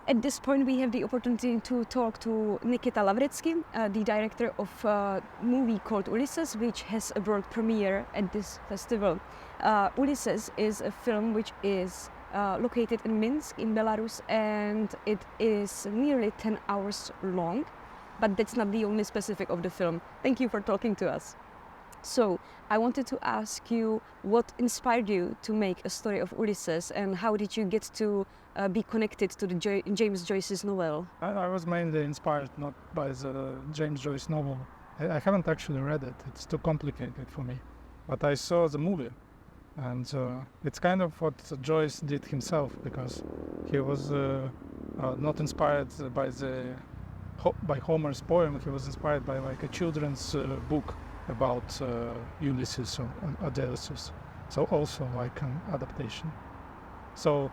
At this point, we have the opportunity to talk to Nikita Lavretski, the director of a movie called Ulysses, which has a world premiere at this festival. Ulysses is a film which is located in Minsk, in Belarus, and it is nearly 10 hours long, but that's not the only specific of the film. Thank you for talking to us. So, I wanted to ask you what inspired you to make a story of Ulysses, and how did you get to be connected to the James Joyce's novel? I was mainly inspired not by the James Joyce novel. I haven't actually read it, it's too complicated for me. But I saw the movie, and it's kind of what Joyce did himself, because he was not inspired by Homer's poem. He was inspired by like a children's book about Ulysses or Odysseus, so also like an adaptation. So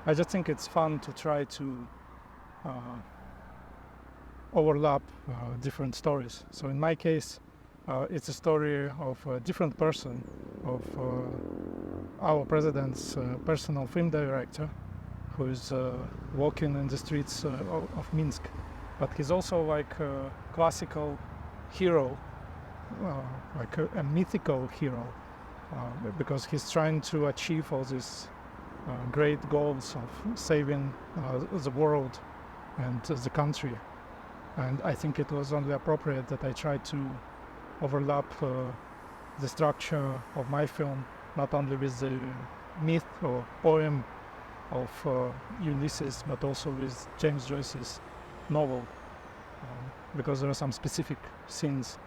I just think it's fun to try to overlap different stories. So in my case, it's a story of a different person, of our president's personal film director, who is walking in the streets of Minsk. But he's also like a classical hero, like a mythical hero, because he's trying to achieve all these great goals of saving the world and the country. And I think it was only appropriate that I tried to overlap the structure of my film, not only with the myth or poem of Ulysses, but also with James Joyce's novel, because there are some specific scenes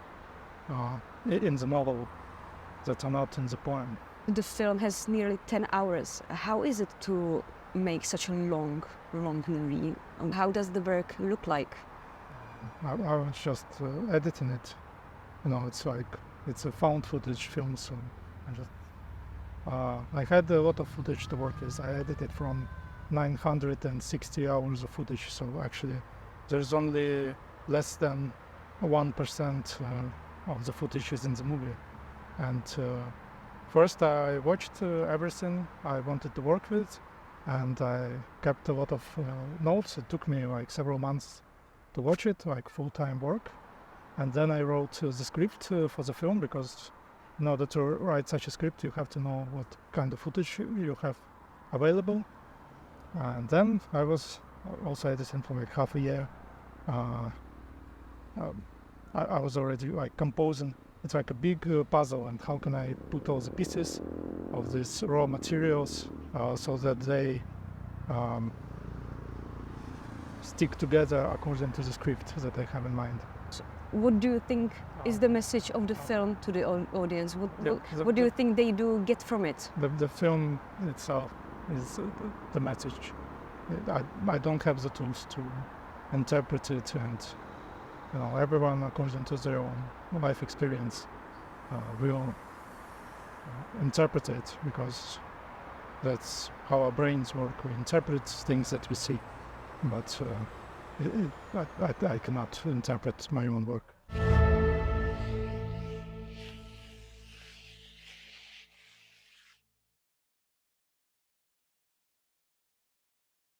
in the novel that are not in the poem. The film has nearly 10 hours. How is it to make such a long movie? How does the work look like? I was just editing it. You know, it's a found footage film, so I had a lot of footage to work with. I edited from 960 hours of footage, so actually there's only less than 1% of the footage is in the movie. And first I watched everything I wanted to work with, and I kept a lot of notes. It took me like several months to watch it, like full-time work. And then I wrote the script for the film, because in order to write such a script you have to know what kind of footage you have available. And then I was also editing for like half a year. I was already like composing. It's like a big puzzle, and how can I put all the pieces of these raw materials so that they stick together according to the script that I have in mind. What do you think is the message of the film to the audience? What do you think they do get from it? The film itself is the message. I don't have the tools to interpret it, and you know, everyone according to their own life experience will interpret it, because that's how our brains work. We interpret things that we see, but I cannot interpret my own work.